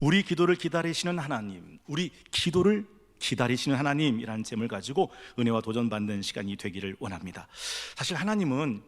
우리 기도를 기다리시는 하나님, 우리 기도를 기다리시는 하나님이라는 제목을 가지고 은혜와 도전받는 시간이 되기를 원합니다. 사실 하나님은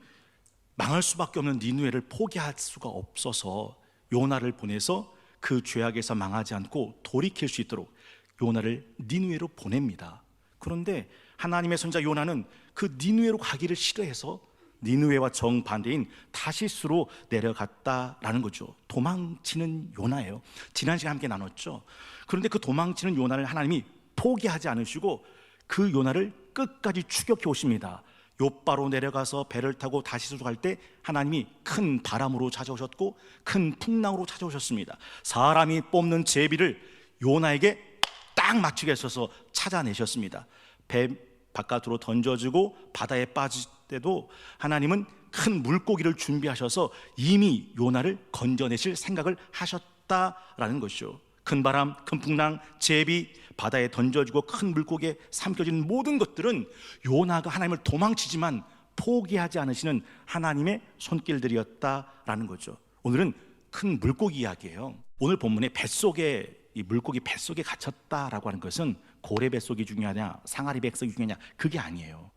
망할 수밖에 없는 니느웨를 포기할 수가 없어서 요나를 보내서 그 죄악에서 망하지 않고 돌이킬 수 있도록 요나를 니느웨로 보냅니다. 그런데 하나님의 선지자 요나는 그 니느웨로 가기를 싫어해서 니느웨와 정반대인 다시스로 내려갔다라는 거죠. 도망치는 요나예요. 지난 시간에 함께 나눴죠. 그런데 그 도망치는 요나를 하나님이 포기하지 않으시고 그 요나를 끝까지 추격해 오십니다. 욥바로 내려가서 배를 타고 다시스로 갈 때 하나님이 큰 바람으로 찾아오셨고 큰 풍랑으로 찾아오셨습니다. 사람이 뽑는 제비를 요나에게 딱 맞추게 하셔서 찾아내셨습니다. 배 바깥으로 던져지고 바다에 빠질 때도 하나님은 큰 물고기를 준비하셔서 이미 요나를 건져내실 생각을 하셨다라는 것이죠. 큰 바람, 큰 풍랑, 제비, 바다에 던져지고 큰 물고기에 삼켜진 모든 것들은 요나가 하나님을 도망치지만 포기하지 않으시는 하나님의 손길들이었다라는 거죠. 오늘은 큰 물고기 이야기예요. 오늘 본문의 뱃속에, 이 물고기 뱃속에 갇혔다라고 하는 것은 고래 뱃속이 중요하냐 상아리 뱃속이 중요하냐 그게 아니에요.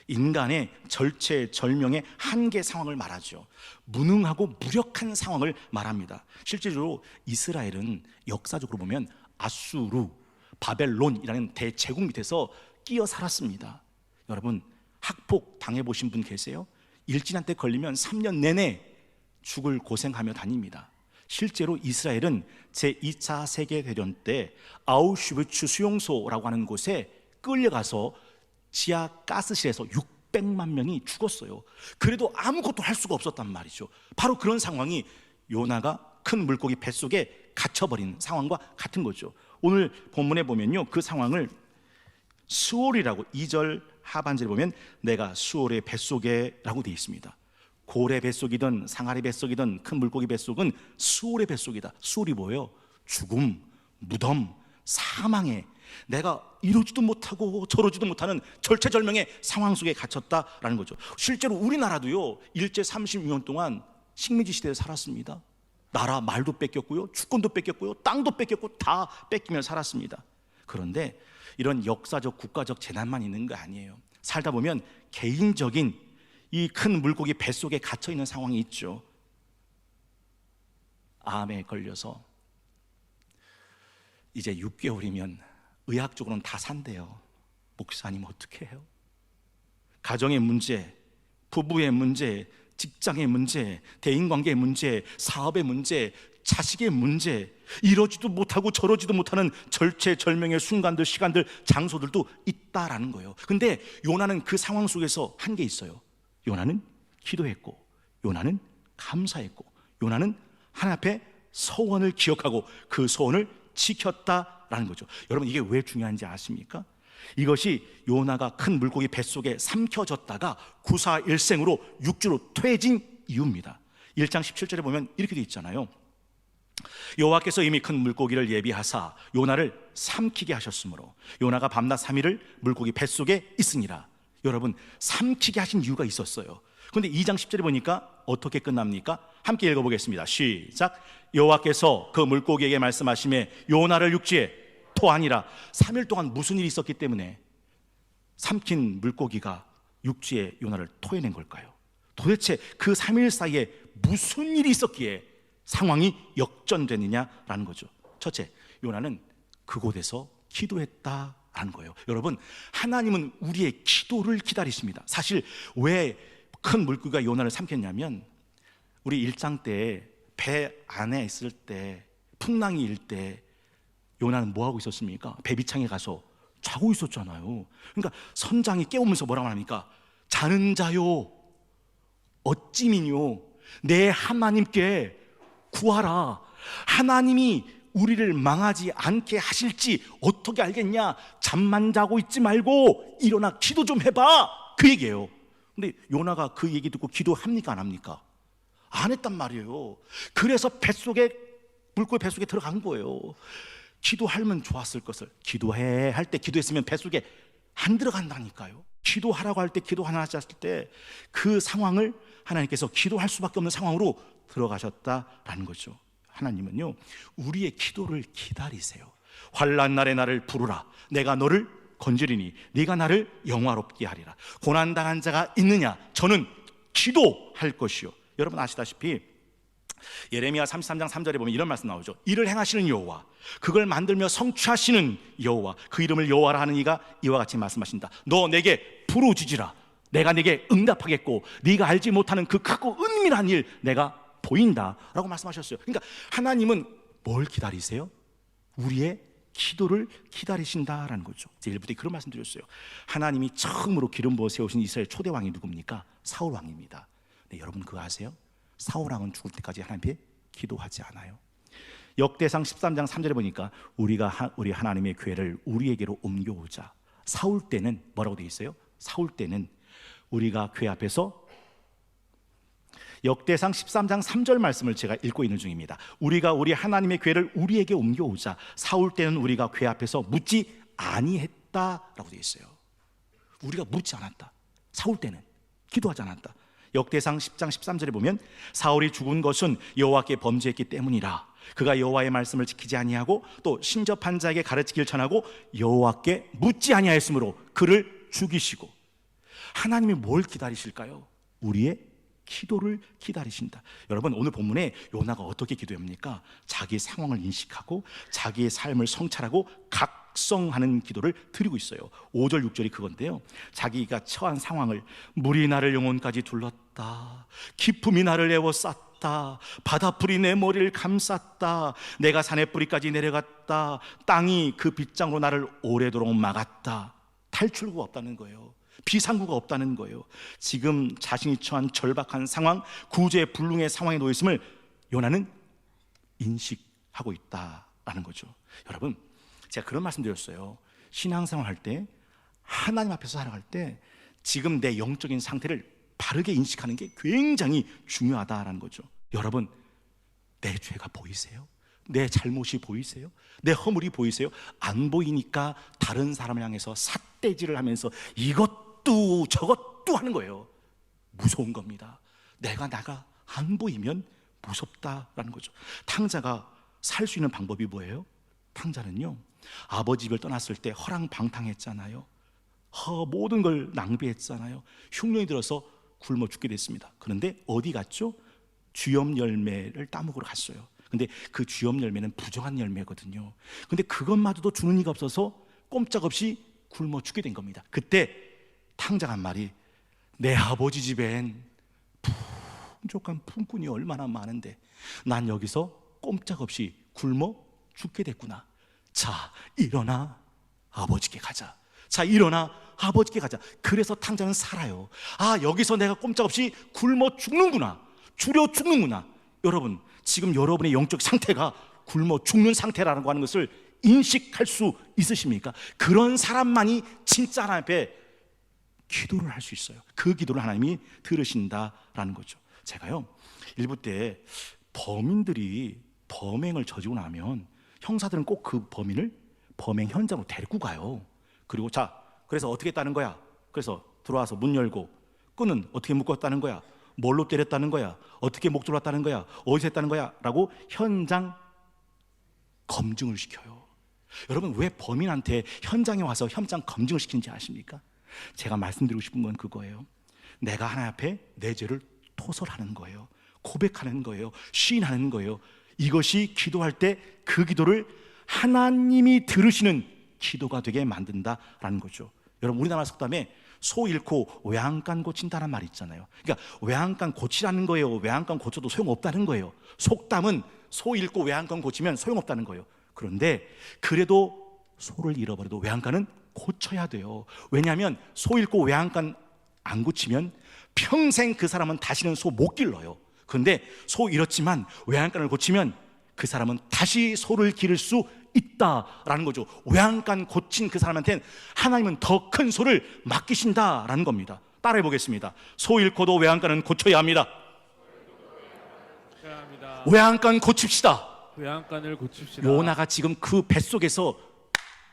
인간의 절체절명의 한계 상황을 말하죠. 무능하고 무력한 상황을 말합니다. 실제로 이스라엘은 역사적으로 보면 아수르, 바벨론이라는 대제국 밑에서 끼어 살았습니다. 여러분 학폭 당해보신 분 계세요? 일진한테 걸리면 3년 내내 죽을 고생하며 다닙니다. 실제로 이스라엘은 제2차 세계대전 때 아우슈비츠 수용소라고 하는 곳에 끌려가서 지하 가스실에서 600만 명이 죽었어요. 그래도 아무것도 할 수가 없었단 말이죠. 바로 그런 상황이 요나가 큰 물고기 뱃속에 갇혀버린 상황과 같은 거죠. 오늘 본문에 보면요, 그 상황을 수올이라고 2절 하반절에 보면 내가 수올의 뱃속에 라고 되어 있습니다. 고래 뱃속이든 상아리 뱃속이든 큰 물고기 뱃속은 수올의 뱃속이다. 수올이 뭐예요? 죽음, 무덤, 사망에 내가 이러지도 못하고 저러지도 못하는 절체절명의 상황 속에 갇혔다라는 거죠. 실제로 우리나라도요 일제 36년 동안 식민지 시대에 살았습니다. 나라 말도 뺏겼고요, 주권도 뺏겼고요, 땅도 뺏겼고 다 뺏기며 살았습니다. 그런데 이런 역사적 국가적 재난만 있는 거 아니에요. 살다 보면 개인적인 이 큰 물고기 뱃속에 갇혀있는 상황이 있죠. 암에 걸려서 이제 6개월이면 의학적으로는 다 산대요. 목사님 어떻게 해요? 가정의 문제, 부부의 문제, 직장의 문제, 대인관계의 문제, 사업의 문제, 자식의 문제, 이러지도 못하고 저러지도 못하는 절체절명의 순간들, 시간들, 장소들도 있다라는 거예요. 근데 요나는 그 상황 속에서 한 게 있어요. 요나는 기도했고, 요나는 감사했고, 요나는 하나님 앞에 서원을 기억하고 그 서원을 지켰다라는 거죠. 여러분 이게 왜 중요한지 아십니까? 이것이 요나가 큰 물고기 뱃속에 삼켜졌다가 구사일생으로 육지로 퇴진 이유입니다. 1장 17절에 보면 이렇게 돼 있잖아요. 여호와께서 이미 큰 물고기를 예비하사 요나를 삼키게 하셨으므로 요나가 밤낮 3일을 물고기 뱃속에 있으니라. 여러분 삼키게 하신 이유가 있었어요. 그런데 2장 10절에 보니까 어떻게 끝납니까? 함께 읽어보겠습니다. 시작. 여호와께서 그 물고기에게 말씀하시매 요나를 육지에 토하니라. 3일 동안 무슨 일이 있었기 때문에 삼킨 물고기가 육지에 요나를 토해낸 걸까요? 도대체 그 3일 사이에 무슨 일이 있었기에 상황이 역전되느냐라는 거죠. 첫째, 요나는 그곳에서 기도했다라는 거예요. 여러분 하나님은 우리의 기도를 기다리십니다. 사실 왜 큰 물고기가 요나를 삼켰냐면 우리 1장 때 배 안에 있을 때 풍랑이 일 때 요나는 뭐 하고 있었습니까? 배 밑창에 가서 자고 있었잖아요. 그러니까 선장이 깨우면서 뭐라고 합니까? 자는 자요 어찌미뇨 내 하나님께 구하라. 하나님이 우리를 망하지 않게 하실지 어떻게 알겠냐? 잠만 자고 있지 말고 일어나 기도 좀 해봐, 그 얘기예요. 근데 요나가 그 얘기 듣고 기도합니까 안 합니까? 안 했단 말이에요. 그래서 뱃속에 물고기 뱃속에 들어간 거예요. 기도하면 좋았을 것을 기도해 할 때 기도했으면 뱃속에 안 들어간다니까요. 기도하라고 할 때 기도 하나 하셨을 때 그 상황을 하나님께서 기도할 수밖에 없는 상황으로 들어가셨다라는 거죠. 하나님은요, 우리의 기도를 기다리세요. 환난 날에 나를 부르라. 내가 너를 건지리니 네가 나를 영화롭게 하리라. 고난당한 자가 있느냐? 저는 기도할 것이요. 여러분 아시다시피 예레미야 33장 3절에 보면 이런 말씀 나오죠. 이를 행하시는 여호와, 그걸 만들며 성취하시는 여호와, 그 이름을 여호와라 하는 이가 이와 같이 말씀하신다. 너 내게 부르짖으라. 내가 네게 응답하겠고 네가 알지 못하는 그 크고 은밀한 일 내가 보인다 라고 말씀하셨어요. 그러니까 하나님은 뭘 기다리세요? 우리의 기도를 기다리신다라는 거죠. 제 1부 때 그런 말씀 드렸어요. 하나님이 처음으로 기름 부어 세우신 이스라엘 초대 왕이 누굽니까? 사울 왕입니다. 네, 여러분 그거 아세요? 사울 왕은 죽을 때까지 하나님께 기도하지 않아요. 역대상 13장 3절에 보니까 우리 하나님의 교회를 우리에게로 옮겨오자. 사울 때는 뭐라고 되어 있어요? 사울 때는 우리가 교회 앞에서, 역대상 13장 3절 말씀을 제가 읽고 있는 중입니다. 우리가 우리 하나님의 교회를 우리에게 옮겨오자. 사울 때는 우리가 교회 앞에서 묻지 아니했다라고 되어 있어요. 우리가 묻지 않았다. 사울 때는 기도하지 않았다. 역대상 10장 13절에 보면 사울이 죽은 것은 여호와께 범죄했기 때문이라. 그가 여호와의 말씀을 지키지 아니하고 또 신접한 자에게 가르치기를 전하고 여호와께 묻지 아니하였으므로 그를 죽이시고. 하나님이 뭘 기다리실까요? 우리의 기도를 기다리신다. 여러분 오늘 본문에 요나가 어떻게 기도합니까? 자기의 상황을 인식하고 자기의 삶을 성찰하고 각성하는 기도를 드리고 있어요. 5절 6절이 그건데요, 자기가 처한 상황을, 물이 나를 영혼까지 둘렀다, 기품이 나를 에워쌌다, 바다풀이 내 머리를 감쌌다, 내가 산의 뿌리까지 내려갔다, 땅이 그 빗장으로 나를 오래도록 막았다. 탈출구가 없다는 거예요. 비상구가 없다는 거예요. 지금 자신이 처한 절박한 상황, 구제불능의 상황에 놓여 있음을 요나는 인식하고 있다라는 거죠. 여러분 제가 그런 말씀 드렸어요. 신앙생활 할 때, 하나님 앞에서 살아갈 때 지금 내 영적인 상태를 바르게 인식하는 게 굉장히 중요하다라는 거죠. 여러분 내 죄가 보이세요? 내 잘못이 보이세요? 내 허물이 보이세요? 안 보이니까 다른 사람을 향해서 삿대질을 하면서 이것도 저것도 하는 거예요. 무서운 겁니다. 나가 안 보이면 무섭다라는 거죠. 탕자가 살 수 있는 방법이 뭐예요? 탕자는요, 아버지 집을 떠났을 때 허랑방탕했잖아요. 모든 걸 낭비했잖아요. 흉년이 들어서 굶어 죽게 됐습니다. 그런데 어디 갔죠? 쥐염 열매를 따먹으러 갔어요. 근데 그 쥐염 열매는 부정한 열매거든요. 근데 그것마저도 주는 이가 없어서 꼼짝없이 굶어 죽게 된 겁니다. 그때 탕자가 한 말이, 내 아버지 집엔 풍족한 품꾼이 얼마나 많은데 난 여기서 꼼짝없이 굶어 죽게 됐구나. 자 일어나 아버지께 가자. 자 일어나 아버지께 가자. 그래서 탕자는 살아요. 여기서 내가 꼼짝없이 굶어 죽는구나, 줄여 죽는구나. 여러분 지금 여러분의 영적 상태가 굶어 죽는 상태라는 거 하는 것을 인식할 수 있으십니까? 그런 사람만이 진짜 하나님 앞에 기도를 할 수 있어요. 그 기도를 하나님이 들으신다라는 거죠. 제가요 1부 때 범인들이 범행을 저지르고 나면 형사들은 꼭 그 범인을 범행 현장으로 데리고 가요. 그리고 그래서 어떻게 했다는 거야? 그래서 들어와서 문 열고, 끈은 어떻게 묶었다는 거야? 뭘로 때렸다는 거야? 어떻게 목 졸랐다는 거야? 어디서 했다는 거야? 라고 현장 검증을 시켜요. 여러분 왜 범인한테 현장에 와서 현장 검증을 시키는지 아십니까? 제가 말씀드리고 싶은 건 그거예요. 내가 하나님 앞에 내 죄를 토설하는 거예요. 고백하는 거예요. 시인하는 거예요. 이것이 기도할 때 그 기도를 하나님이 들으시는 기도가 되게 만든다라는 거죠. 여러분 우리나라 속담에 소 잃고 외양간 고친다는 말이 있잖아요. 그러니까 외양간 고치라는 거예요. 외양간 고쳐도 소용없다는 거예요. 속담은 소 잃고 외양간 고치면 소용없다는 거예요. 그런데 그래도 소를 잃어버려도 외양간은 고쳐야 돼요. 왜냐하면 소 잃고 외양간 안 고치면 평생 그 사람은 다시는 소 못 길러요. 그런데 소 잃었지만 외양간을 고치면 그 사람은 다시 소를 기를 수 있다라는 거죠. 외양간 고친 그 사람한테는 하나님은 더 큰 소를 맡기신다라는 겁니다. 따라해 보겠습니다. 소 잃고도 외양간은 고쳐야 합니다. 외양간 고칩시다. 외양간을 고칩시다. 요나가 지금 그 뱃속에서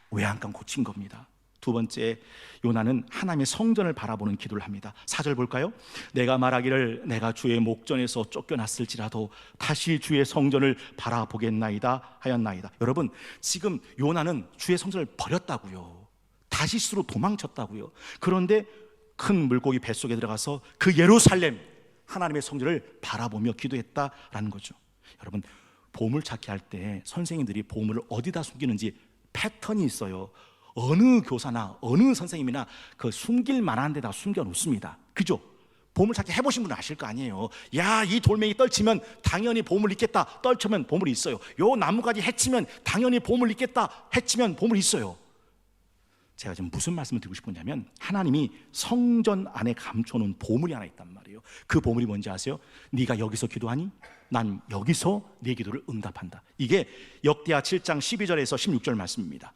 외양간 고친 겁니다. 두 번째, 요나는 하나님의 성전을 바라보는 기도를 합니다. 4절 볼까요? 내가 말하기를 내가 주의 목전에서 쫓겨났을지라도 다시 주의 성전을 바라보겠나이다 하였나이다. 여러분, 지금 요나는 주의 성전을 버렸다고요. 다시스로 도망쳤다고요. 그런데 큰 물고기 뱃속에 들어가서 그 예루살렘 하나님의 성전을 바라보며 기도했다라는 거죠. 여러분, 보물찾기 할 때 선생님들이 보물을 어디다 숨기는지 패턴이 있어요. 어느 교사나 어느 선생님이나 그 숨길 만한 데다 숨겨 놓습니다. 그죠? 보물찾기 해보신 분은 아실 거 아니에요. 야, 이 돌멩이 떨치면 당연히 보물 있겠다. 떨치면 보물이 있어요. 요 나무까지 해치면 당연히 보물 있겠다. 해치면 보물이 있어요. 제가 지금 무슨 말씀을 드리고 싶었냐면, 하나님이 성전 안에 감춰놓은 보물이 하나 있단 말이에요. 그 보물이 뭔지 아세요? 네가 여기서 기도하니 난 여기서 네 기도를 응답한다. 이게 역대하 7장 12절에서 16절 말씀입니다.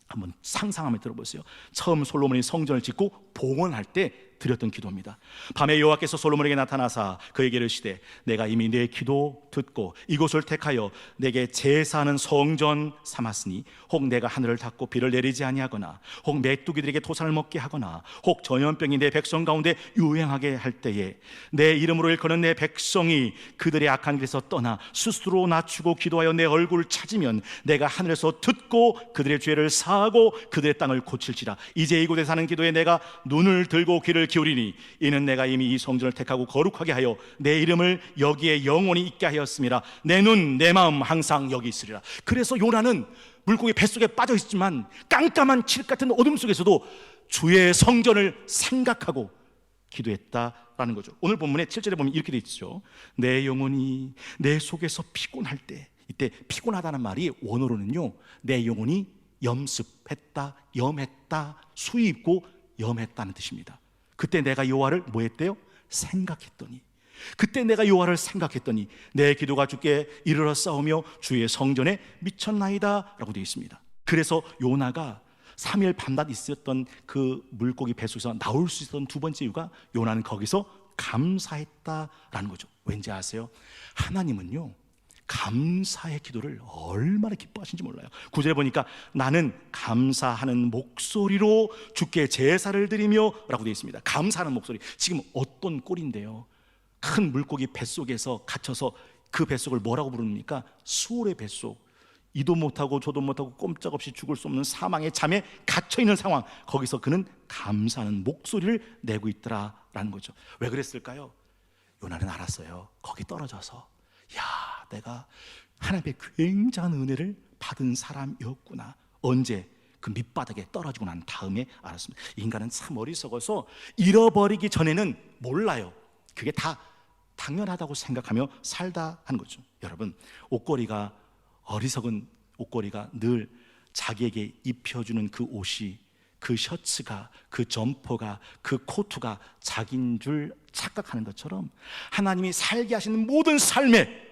한번 상상하며 들어보세요. 처음 솔로몬이 성전을 짓고 봉헌할 때 드렸던 기도입니다. 밤에 여호와께서 솔로몬에게 나타나사 그에게 이르시되 내가 이미 내 기도 듣고 이곳을 택하여 내게 제사하는 성전 삼았으니 혹 내가 하늘을 닫고 비를 내리지 아니하거나 혹 메뚜기들에게 토산을 먹게 하거나 혹 전염병이 내 백성 가운데 유행하게 할 때에 내 이름으로 일컫는 내 백성이 그들의 악한 길에서 떠나 스스로 낮추고 기도하여 내 얼굴을 찾으면 내가 하늘에서 듣고 그들의 죄를 사하고 그들의 땅을 고칠지라. 이제 이곳에 사는 기도에 내가 눈을 들고 귀를 기울이니 이는 내가 이미 이 성전을 택하고 거룩하게 하여 내 이름을 여기에 영원히 있게 하였음이라. 내 눈 내 마음 항상 여기 있으리라. 그래서 요나는 물고기 뱃속에 빠져 있지만 깜깜한 칠흑 같은 어둠 속에서도 주의 성전을 생각하고 기도했다라는 거죠. 오늘 본문의 7절에 보면 이렇게 돼 있죠. 내 영혼이 내 속에서 피곤할 때, 이때 피곤하다는 말이 원어로는요, 내 영혼이 염습했다, 염했다, 수위 있고 염했다는 뜻입니다. 그때 내가 여호와를 뭐 했대요? 생각했더니, 그때 내가 여호와를 생각했더니 내 기도가 주께 이르러 싸우며 주의 성전에 미쳤나이다 라고 되어 있습니다. 그래서 요나가 3일 밤낮 있었던 그 물고기 뱃속에서 나올 수 있었던 두 번째 이유가, 요나는 거기서 감사했다라는 거죠. 왠지 아세요? 하나님은요, 감사의 기도를 얼마나 기뻐하신지 몰라요. 9절에 보니까 나는 감사하는 목소리로 주께 제사를 드리며 라고 되어 있습니다. 감사하는 목소리. 지금 어떤 꼴인데요, 큰 물고기 뱃속에서 갇혀서 그 뱃속을 뭐라고 부릅니까? 수월의 뱃속. 이도 못하고 저도 못하고 꼼짝없이 죽을 수 없는 사망의 잠에 갇혀있는 상황, 거기서 그는 감사하는 목소리를 내고 있더라라는 거죠. 왜 그랬을까요? 요나는 알았어요. 거기 떨어져서, 야, 내가 하나님의 굉장한 은혜를 받은 사람이었구나. 언제? 그 밑바닥에 떨어지고 난 다음에 알았습니다. 인간은 참 어리석어서 잃어버리기 전에는 몰라요. 그게 다 당연하다고 생각하며 살다 하는 거죠. 여러분, 옷걸이가, 어리석은 옷걸이가 늘 자기에게 입혀주는 그 옷이, 그 셔츠가, 그 점퍼가, 그 코트가 자기인 줄 착각하는 것처럼 하나님이 살게 하시는 모든 삶에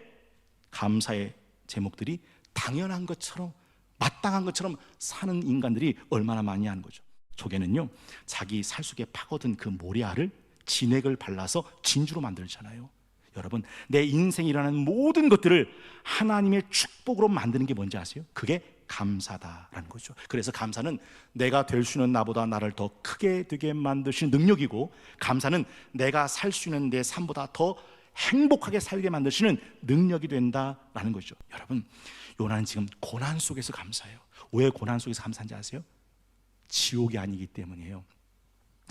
감사의 제목들이 당연한 것처럼, 마땅한 것처럼 사는 인간들이 얼마나 많이 하는 거죠. 조개는요, 자기 살 속에 파고든 그 모래알을 진액을 발라서 진주로 만들잖아요. 여러분, 내 인생이라는 모든 것들을 하나님의 축복으로 만드는 게 뭔지 아세요? 그게 감사다라는 거죠. 그래서 감사는 내가 될 수 있는 나보다 나를 더 크게 되게 만드시는 능력이고, 감사는 내가 살 수 있는 내 삶보다 더 행복하게 살게 만드시는 능력이 된다라는 거죠. 여러분, 요나는 지금 고난 속에서 감사해요. 왜 고난 속에서 감사한지 아세요? 지옥이 아니기 때문이에요.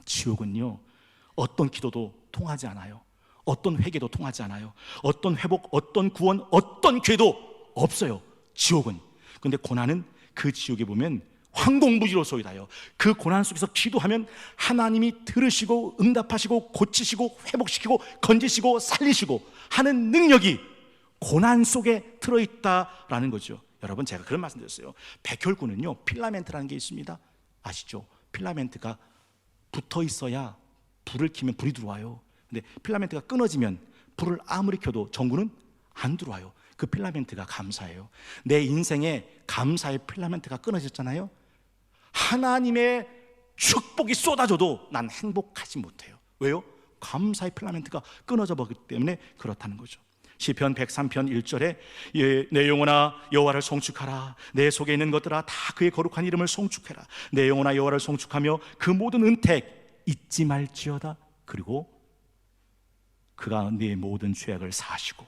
지옥은요, 어떤 기도도 통하지 않아요. 어떤 회개도 통하지 않아요. 어떤 회복, 어떤 구원, 어떤 죄도 없어요, 지옥은. 근데 고난은, 그 지옥에 보면 황공무지로소이다요. 그 고난 속에서 기도하면 하나님이 들으시고 응답하시고 고치시고 회복시키고 건지시고 살리시고 하는 능력이 고난 속에 들어있다라는 거죠. 여러분, 제가 그런 말씀 드렸어요. 백혈구는요, 필라멘트라는 게 있습니다. 아시죠? 필라멘트가 붙어 있어야 불을 켜면 불이 들어와요. 근데 필라멘트가 끊어지면 불을 아무리 켜도 전구는 안 들어와요. 그 필라멘트가 감사예요. 내 인생에 감사의 필라멘트가 끊어졌잖아요. 하나님의 축복이 쏟아져도 난 행복하지 못해요. 왜요? 감사의 필라멘트가 끊어져 버리기 때문에 그렇다는 거죠. 시편 103편 1절에 내 영혼아 여호와를 송축하라. 내 속에 있는 것들아 다 그의 거룩한 이름을 송축해라. 내 영혼아 여호와를 송축하며 그 모든 은택 잊지 말지어다. 그리고 그가 내 모든 죄악을 사하시고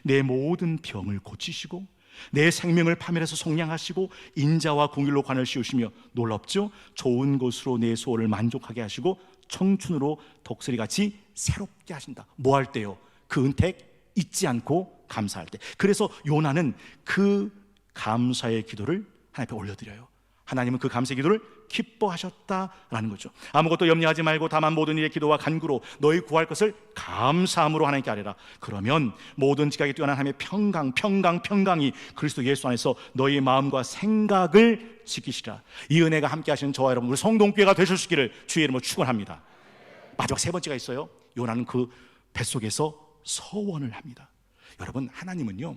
내 모든 병을 고치시고 내 생명을 파멸해서 속량하시고 인자와 공의로 관을 씌우시며 놀랍죠? 좋은 것으로 내 소원을 만족하게 하시고 청춘으로 독수리같이 새롭게 하신다. 뭐 할 때요? 그 은택 잊지 않고 감사할 때. 그래서 요나는 그 감사의 기도를 하나님 앞에 올려드려요. 하나님은 그 감사의 기도를 기뻐하셨다라는 거죠. 아무것도 염려하지 말고 다만 모든 일의 기도와 간구로 너희 구할 것을 감사함으로 하나님께 아뢰라. 그러면 모든 지각에 뛰어난 하나님의 평강이 그리스도 예수 안에서 너희 마음과 생각을 지키시라. 이 은혜가 함께 하시는 저와 여러분 우리 성동교회가 되실 수 있기를 주의 이름으로 축원합니다. 마지막 세 번째가 있어요. 요나는 그 뱃속에서 서원을 합니다. 여러분, 하나님은요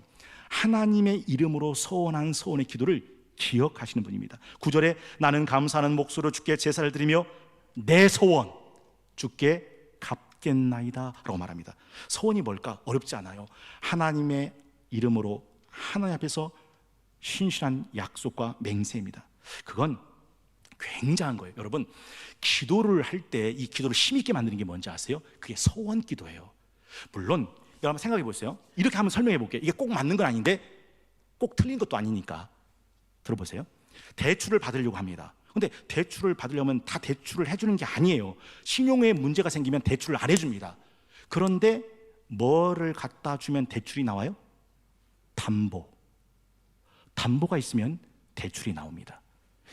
하나님의 이름으로 서원한 서원의 기도를 기억하시는 분입니다. 9절에 나는 감사하는 목소리로 주께 제사를 드리며 내 소원 주께 갚겠나이다 라고 말합니다. 소원이 뭘까? 어렵지 않아요. 하나님의 이름으로 하나님 앞에서 신실한 약속과 맹세입니다. 그건 굉장한 거예요. 여러분, 기도를 할 때 이 기도를 힘있게 만드는 게 뭔지 아세요? 그게 소원 기도예요. 물론 여러분 생각해 보세요. 이렇게 한번 설명해 볼게요. 이게 꼭 맞는 건 아닌데 꼭 틀린 것도 아니니까 들어보세요. 대출을 받으려고 합니다. 근데 대출을 받으려면 다 대출을 해주는 게 아니에요. 신용에 문제가 생기면 대출을 안 해줍니다. 그런데 뭐를 갖다 주면 대출이 나와요? 담보가 있으면 대출이 나옵니다.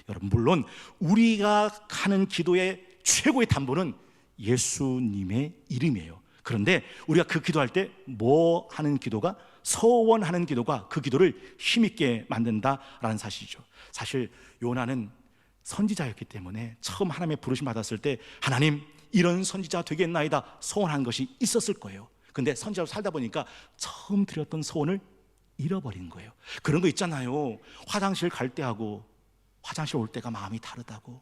여러분, 물론 우리가 하는 기도의 최고의 담보는 예수님의 이름이에요. 그런데 우리가 그 기도할 때 뭐 하는 기도가, 서원하는 기도가 그 기도를 힘있게 만든다라는 사실이죠. 사실 요나는 선지자였기 때문에 처음 하나님의 부르심 받았을 때 하나님 이런 선지자 되겠나이다 서원한 것이 있었을 거예요. 근데 선지자로 살다 보니까 처음 드렸던 소원을 잃어버린 거예요. 그런 거 있잖아요. 화장실 갈 때하고 화장실 올 때가 마음이 다르다고.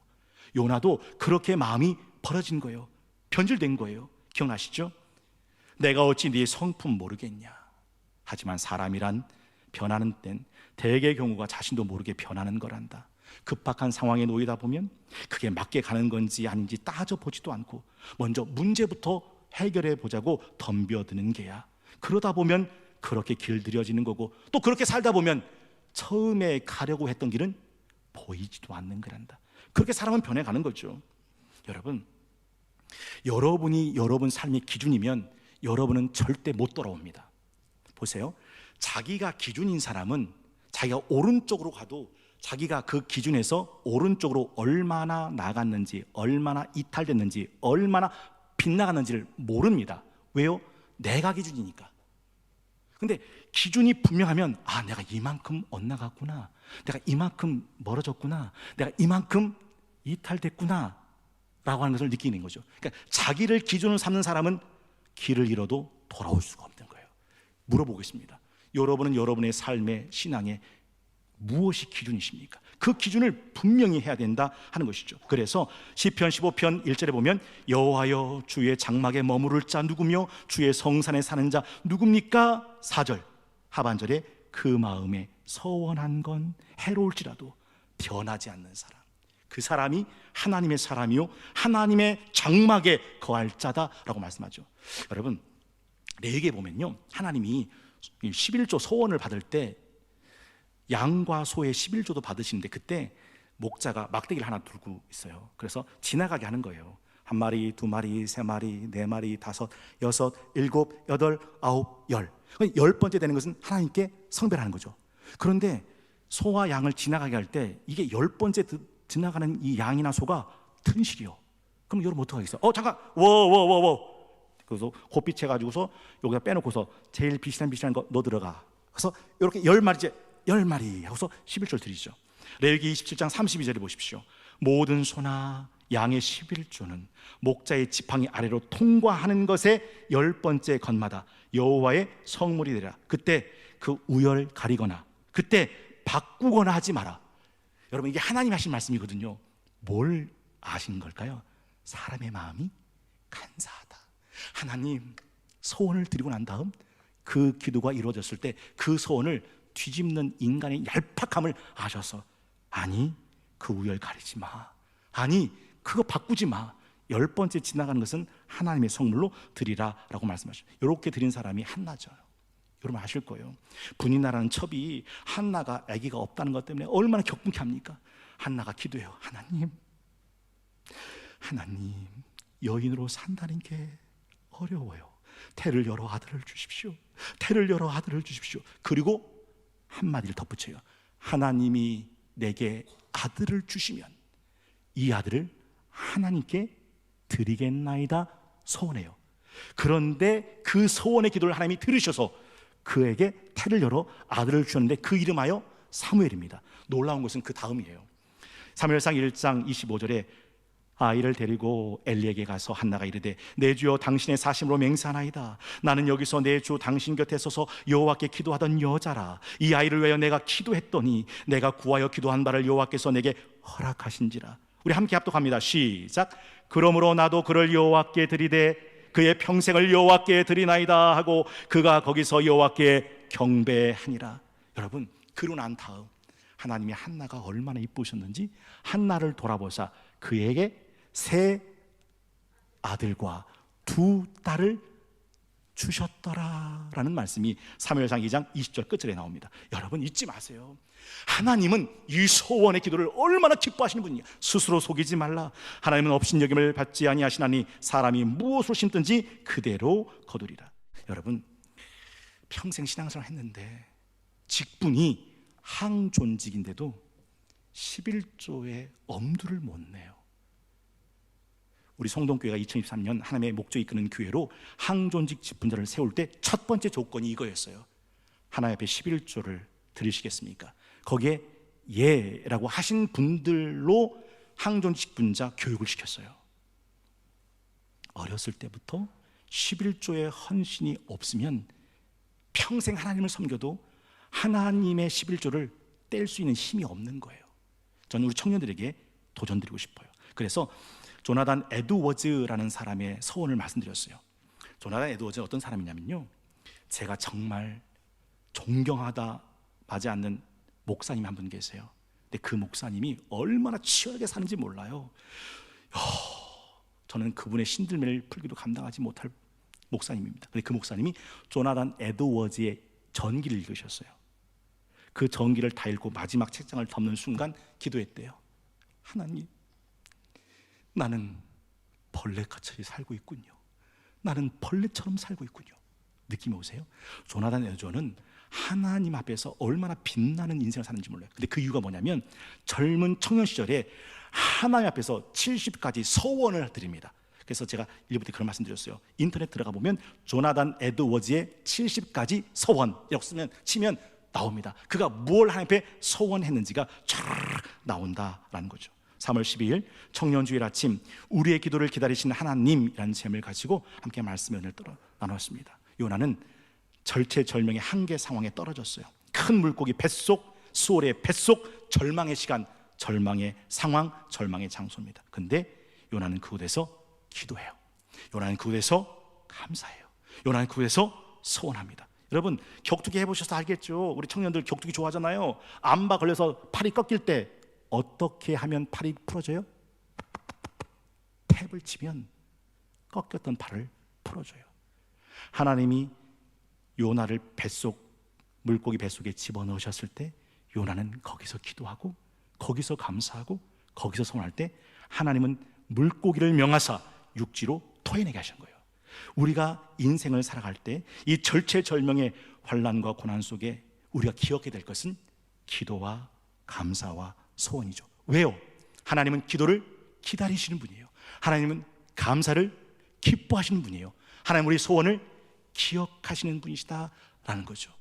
요나도 그렇게 마음이 벌어진 거예요. 변질된 거예요. 기억나시죠? 내가 어찌 네 성품 모르겠냐. 하지만 사람이란 변하는 땐 대개 경우가 자신도 모르게 변하는 거란다. 급박한 상황에 놓이다 보면 그게 맞게 가는 건지 아닌지 따져보지도 않고 먼저 문제부터 해결해 보자고 덤벼드는 게야. 그러다 보면 그렇게 길들여지는 거고 또 그렇게 살다 보면 처음에 가려고 했던 길은 보이지도 않는 거란다. 그렇게 사람은 변해가는 거죠. 여러분, 여러분이 여러분 삶의 기준이면 여러분은 절대 못 돌아옵니다. 보세요. 자기가 기준인 사람은 자기가 오른쪽으로 가도 자기가 그 기준에서 오른쪽으로 얼마나 나갔는지, 얼마나 이탈됐는지, 얼마나 빗나갔는지를 모릅니다. 왜요? 내가 기준이니까. 근데 기준이 분명하면 아, 내가 이만큼 엇나갔구나, 내가 이만큼 멀어졌구나, 내가 이만큼 이탈됐구나 라고 하는 것을 느끼는 거죠. 그러니까 자기를 기준으로 삼는 사람은 길을 잃어도 돌아올 수가 없는 거예요. 물어보겠습니다. 여러분은 여러분의 삶의 신앙에 무엇이 기준이십니까? 그 기준을 분명히 해야 된다 하는 것이죠. 그래서 시편 15편 1절에 보면 여호와여 주의 장막에 머무를 자 누구며 주의 성산에 사는 자 누굽니까? 4절 하반절에 그 마음에 서원한 건 해로울지라도 변하지 않는 사람, 그 사람이 하나님의 사람이요 하나님의 장막에 거할 자다라고 말씀하죠. 여러분, 레위기에 보면요 하나님이 11조 소원을 받을 때 양과 소의 11조도 받으시는데 그때 목자가 막대기를 하나 들고 있어요. 그래서 지나가게 하는 거예요. 1마리, 2마리, 3마리, 4마리, 5, 6, 7, 8, 9, 10. 10번째 되는 것은 하나님께 성별하는 거죠. 그런데 소와 양을 지나가게 할 때 이게 10번째 지나가는 이 양이나 소가 튼실이요. 그럼 여러분 어떻게 하겠어요? 잠깐, 그래서 곱빛 해가지고서 여기다 빼놓고서 제일 비슷한 거 너 들어가. 그래서 이렇게 10마리 하고서 11조를 드리죠. 레위기 27장 32절에 보십시오. 모든 소나 양의 11조는 목자의 지팡이 아래로 통과하는 것의 10번째 건마다 여호와의 성물이 되라. 그때 그 우열 가리거나 그때 바꾸거나 하지 마라. 여러분, 이게 하나님 하신 말씀이거든요. 뭘 아신 걸까요? 사람의 마음이 간사하다. 하나님, 소원을 드리고 난 다음 그 기도가 이루어졌을 때 그 소원을 뒤집는 인간의 얄팍함을 아셔서, 아니 그 우열 가리지 마, 아니 그거 바꾸지 마, 10번째 지나가는 것은 하나님의 성물로 드리라 라고 말씀하셨어요. 이렇게 드린 사람이 한나죠. 여러분 아실 거예요. 분이나라는 첩이 한나가 아기가 없다는 것 때문에 얼마나 격분케 합니까? 한나가 기도해요. 하나님, 여인으로 산다는 게 어려워요. 태를 열어 아들을 주십시오. 태를 열어 아들을 주십시오. 그리고 한마디를 덧붙여요. 하나님이 내게 아들을 주시면 이 아들을 하나님께 드리겠나이다 소원해요. 그런데 그 소원의 기도를 하나님이 들으셔서 그에게 태를 열어 아들을 주셨는데 그 이름하여 사무엘입니다. 놀라운 것은 그 다음이에요. 사무엘상 1장 25절에 아이를 데리고 엘리에게 가서 한나가 이르되 내 주여 당신의 사심으로 맹세하나이다. 나는 여기서 내 주 당신 곁에 서서 여호와께 기도하던 여자라. 이 아이를 위하여 내가 기도했더니 내가 구하여 기도한 바를 여호와께서 내게 허락하신지라. 우리 함께 합독합니다. 시작. 그러므로 나도 그를 여호와께 드리되 그의 평생을 여호와께 드리나이다 하고 그가 거기서 여호와께 경배하니라. 여러분, 그러고 난 다음 하나님이 한나가 얼마나 이쁘셨는지 한나를 돌아보사 그에게 세 아들과 두 딸을 주셨더라라는 말씀이 사무엘상 2장 20절 끝절에 나옵니다. 여러분 잊지 마세요. 하나님은 이 소원의 기도를 얼마나 기뻐하시는 분이냐. 스스로 속이지 말라. 하나님은 업신여김을 받지 아니하시나니 사람이 무엇을 심든지 그대로 거두리라. 여러분 평생 신앙생활 했는데 직분이 항존직인데도 11조의 엄두를 못 내요. 우리 성동교회가 2023년 하나님의 목적 이끄는 교회로 항존직 직분자를 세울 때 첫 번째 조건이 이거였어요. 하나님 앞에 11조를 드리시겠습니까? 거기에 예라고 하신 분들로 항존직 직분자 교육을 시켰어요. 어렸을 때부터 11조의 헌신이 없으면 평생 하나님을 섬겨도 하나님의 11조를 뗄 수 있는 힘이 없는 거예요. 저는 우리 청년들에게 도전드리고 싶어요. 그래서 조나단 에드워즈라는 사람의 서원을 말씀드렸어요. 조나단 에드워즈는 어떤 사람이냐면요, 제가 정말 존경하다 마지 않는 목사님이 한 분 계세요. 근데 그 목사님이 얼마나 치열하게 사는지 몰라요. 저는 그분의 신들매를 풀기도 감당하지 못할 목사님입니다. 근데 그 목사님이 조나단 에드워즈의 전기를 읽으셨어요. 그 전기를 다 읽고 마지막 책장을 덮는 순간 기도했대요. 하나님, 나는 벌레같이 살고 있군요. 나는 벌레처럼 살고 있군요. 느낌이 오세요? 조나단 에드워즈는 하나님 앞에서 얼마나 빛나는 인생을 사는지 몰라요. 근데 그 이유가 뭐냐면 젊은 청년 시절에 하나님 앞에서 70가지 서원을 드립니다. 그래서 제가 일부 때 그런 말씀 드렸어요. 인터넷 들어가 보면 조나단 에드워즈의 70가지 서원이라고 치면 나옵니다. 그가 뭘 하나님 앞에 서원했는지가 쫙 나온다라는 거죠. 3월 12일 청년주일 아침 우리의 기도를 기다리시는 하나님이라는 제목을 가지고 함께 말씀의 은혜를 나눴습니다. 요나는 절체절명의 한계 상황에 떨어졌어요. 큰 물고기 뱃속, 수월의 뱃속, 절망의 시간, 절망의 상황, 절망의 장소입니다. 근데 요나는 그곳에서 기도해요. 요나는 그곳에서 감사해요. 요나는 그곳에서 소원합니다. 여러분 격투기 해보셔서 알겠죠? 우리 청년들 격투기 좋아하잖아요. 암바 걸려서 팔이 꺾일 때 어떻게 하면 팔이 풀어져요? 탭을 치면 꺾였던 팔을 풀어줘요. 하나님이 요나를 물고기 뱃속에 집어넣으셨을 때 요나는 거기서 기도하고 거기서 감사하고 거기서 소원할 때 하나님은 물고기를 명하사 육지로 토해내게 하신 거예요. 우리가 인생을 살아갈 때 이 절체절명의 환난과 고난 속에 우리가 기억해야 될 것은 기도와 감사와 소원이죠. 왜요? 하나님은 기도를 기다리시는 분이에요. 하나님은 감사를 기뻐하시는 분이에요. 하나님 우리 소원을 기억하시는 분이시다라는 거죠.